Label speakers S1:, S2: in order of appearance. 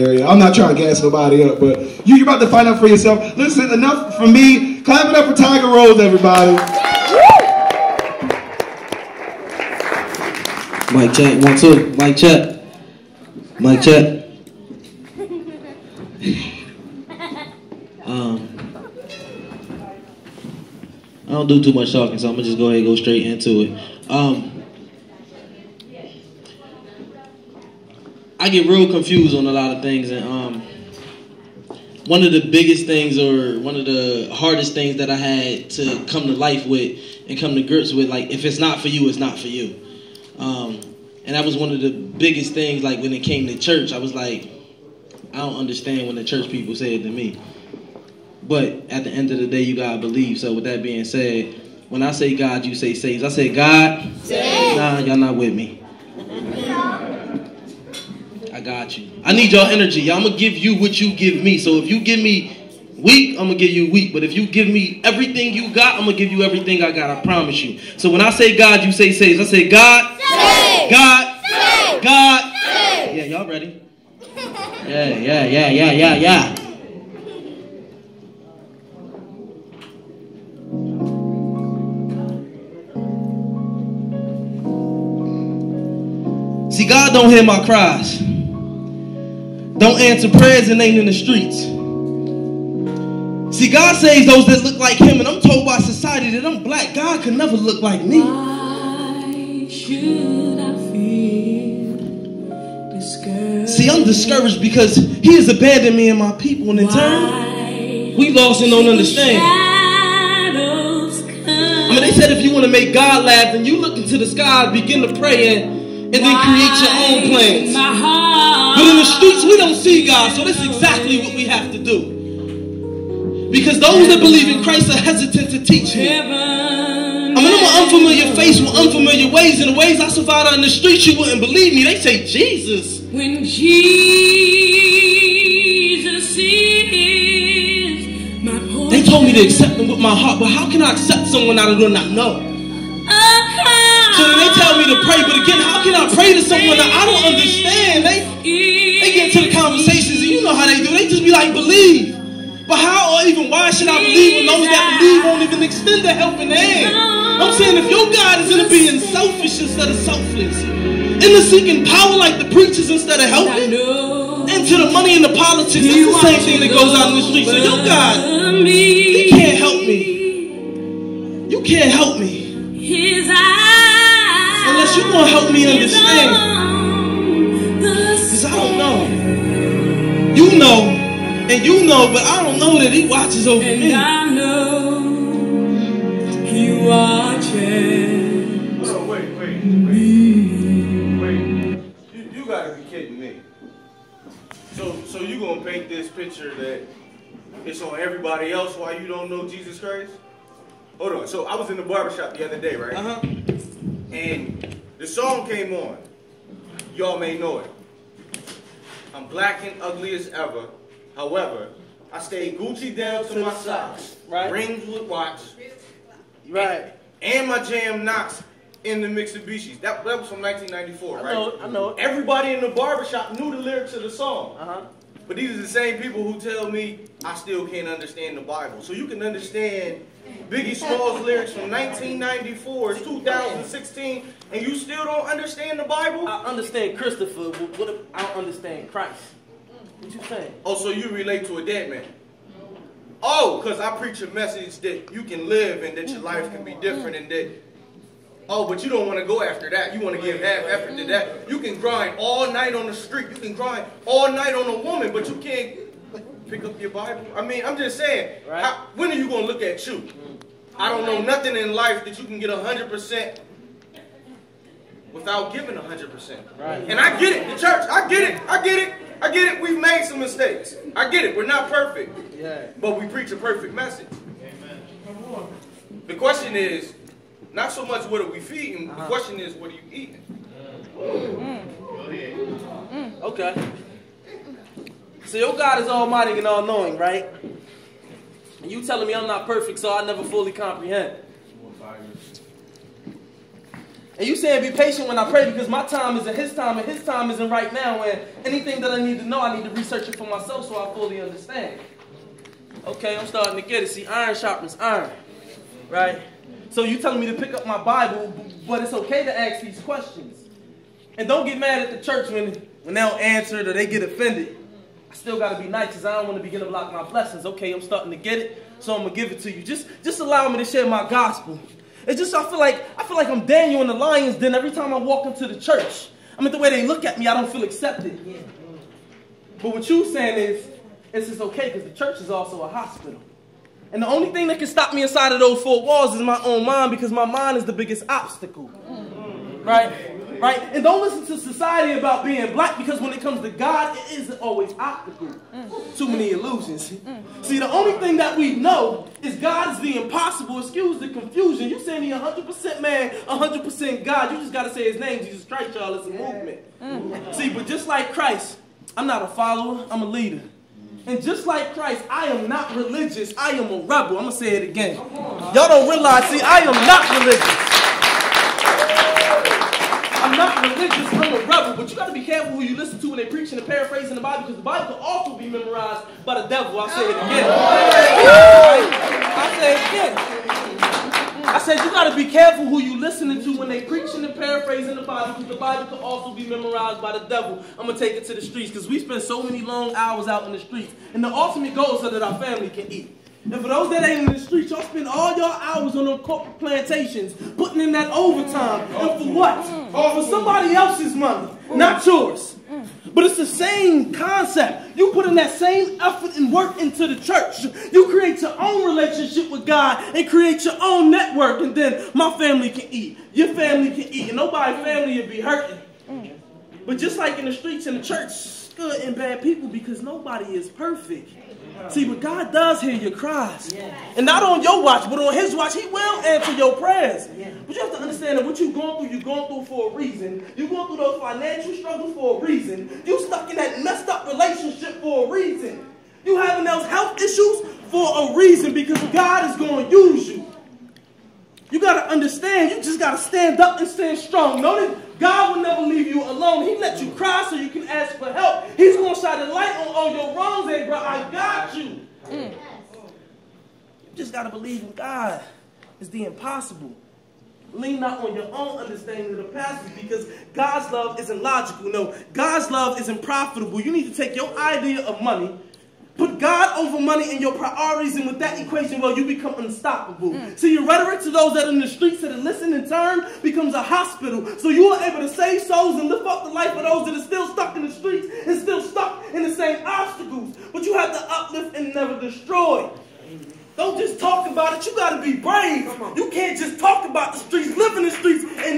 S1: area. I'm not trying to gas nobody up, but you're about to find out for yourself. Listen, enough from me. Clap it up for Tiger Rose, everybody.
S2: Mic check, 1, 2. Mic check. Mic check. I don't do too much talking, so I'm gonna just go ahead and go straight into it. I get real confused on a lot of things, and one of the biggest things, or one of the hardest things that I had to come to life with and come to grips with, like, if it's not for you, it's not for you. And that was one of the biggest things, like, when it came to church. I was like, I don't understand when the church people say it to me. But at the end of the day, you gotta believe. So with that being said, when I say God, you say saves. I say God. Saves. Nah, y'all not with me. I got you. I need y'all energy. I'm gonna give you what you give me. So if you give me weak, I'm gonna give you weak. But if you give me everything you got, I'm gonna give you everything I got. I promise you. So when I say God, you say saves. I say God. Save. God. Save. God. Save. Yeah, y'all ready? Yeah. See, God don't hear my cries. Don't answer prayers and ain't in the streets. See, God saves those that look like him, and I'm told by society that I'm black. God could never look like me. Why should I feel discouraged? See, I'm discouraged because he has abandoned me and my people, and in turn, we lost and don't understand. I mean, they said if you want to make God laugh, then you look into the sky, begin to pray, and then create your own plans. But in the streets, we don't see God, so that's exactly what we have to do. Because those that believe in Christ are hesitant to teach me. I mean, I'm an unfamiliar face with unfamiliar ways, and the ways I survived on the streets, you wouldn't believe me. They say, Jesus. When Jesus is my portion. They told me to accept them with my heart, but how can I accept someone I do not know? So then they tell me to pray, but again, how can I pray to someone that I don't understand? They get into the conversations, and you know how they do. They just be like, believe. But how or even why should I believe when those that believe won't even extend a helping hand? I'm saying if your God is into being selfish instead of selfless, into seeking power like the preachers instead of helping, into the money and the politics, it's the same thing that goes out in the streets. So your God, he can't help me. You can't help me. Unless you gonna help me understand. Because I don't know. You know, and you know, but I don't know that he watches over me. I know he watches. Oh, wait. You gotta be kidding me. So you gonna paint this picture that it's on everybody else while you don't know Jesus Christ? Hold on. So I was in the barbershop the other day, right? And the song came on. Y'all may know it. I'm black and ugly as ever. However, I stayed Gucci down to my socks. Right. Rings with watch. Right. And my jam knocks in the Mitsubishis. That was from 1994, right? I know it. Everybody in the barbershop knew the lyrics of the song. But these are the same people who tell me I still can't understand the Bible. So you can understand Biggie Small's lyrics from 1994, it's 2016, and you still don't understand the Bible? I understand Christopher, but I don't understand Christ. What you saying? Oh, so you relate to a dead man? Oh, because I preach a message that you can live and that your life can be different and that... Oh, but you don't want to go after that. You want to give half effort to that. You can grind all night on the street. You can grind all night on a woman, but you can't pick up your Bible. I mean, I'm just saying, right? When are you going to look at you? I don't know nothing in life that you can get 100% without giving 100%. Right. And I get it, the church, I get it. We've made some mistakes. I get it, we're not perfect. Yeah. But we preach a perfect message. Amen. The question is, not so much what are we feeding, the question is, what are you eating? Okay. So your God is almighty and all-knowing, right? And you telling me I'm not perfect, so I never fully comprehend.
S3: And you saying be patient when I pray because my time isn't his time and his time isn't right now. And anything that I need to know, I need to research it for myself so I fully understand. Okay, I'm starting to get it. See, iron sharpens iron, right? So you telling me to pick up my Bible, but it's okay to ask these questions. And don't get mad at the church when they don't answer it or they get offended. I still got to be nice because I don't want to begin to block my blessings. Okay, I'm starting to get it, so I'm going to give it to you. Just allow me to share my gospel. It's just I feel like I'm Daniel in the lion's den every time I walk into the church. I mean, the way they look at me, I don't feel accepted. But what you're saying is, it's just okay because the church is also a hospital. And the only thing that can stop me inside of those four walls is my own mind because my mind is the biggest obstacle. Right? Right? And don't listen to society about being black because when it comes to God, it isn't always obstacle. Too many illusions. See, the only thing that we know is God is the impossible. Excuse the confusion. You saying he 100% man, 100% God. You just got to say his name, Jesus Christ, y'all. It's a movement. See, but just like Christ, I'm not a follower. I'm a leader. And just like Christ, I am not religious. I am a rebel. I'm going to say it again. Y'all don't realize, see, I am not religious. I'm not religious, I'm a rebel, but you got to be careful who you listen to when they preach and paraphrasing the Bible, because the Bible can also be memorized by the devil. I'll say it again. I'll say it again. I said you got to be careful who you listening to when they preaching and paraphrasing the Bible, because the Bible can also be memorized by the devil. I'm going to take it to the streets, because we spend so many long hours out in the streets, and the ultimate goal is so that our family can eat. And for those that ain't in the streets, y'all spend all your hours on those corporate plantations, putting in that overtime. And for what? For somebody else's money, not yours. But it's the same concept. You put in that same effort and work into the church. You create your own relationship with God and create your own network. And then my family can eat. Your family can eat. And nobody's family will be hurting. But just like in the streets and the church, good and bad people, because nobody is perfect. See, but God does hear your cries. And not on your watch, but on his watch, he will answer your prayers. But you have to understand that what you're going through for a reason. You're going through those financial struggles for a reason. You're stuck in that messed up relationship for a reason. You having those health issues for a reason, because God is going to use you. You got to understand, you just got to stand up and stand strong. Know that God will never leave you alone. He let you cry so you can ask for help. He's going to shine the light on all your wrongs, and bro, I got you. You just got to believe in God. It's the impossible. Lean not on your own understanding of the passage, because God's love isn't logical. No, God's love isn't profitable. You need to take your idea of money, put God over money in your priorities, and with that equation, well, you become unstoppable. See, your rhetoric to those that are in the streets that are listening in turn becomes a hospital. So you are able to save souls and lift up the life of those that are still stuck in the streets and still stuck in the same obstacles. But you have to uplift and never destroy. Don't just talk about it. You got to be brave. You can't just talk about the streets, live in the streets, and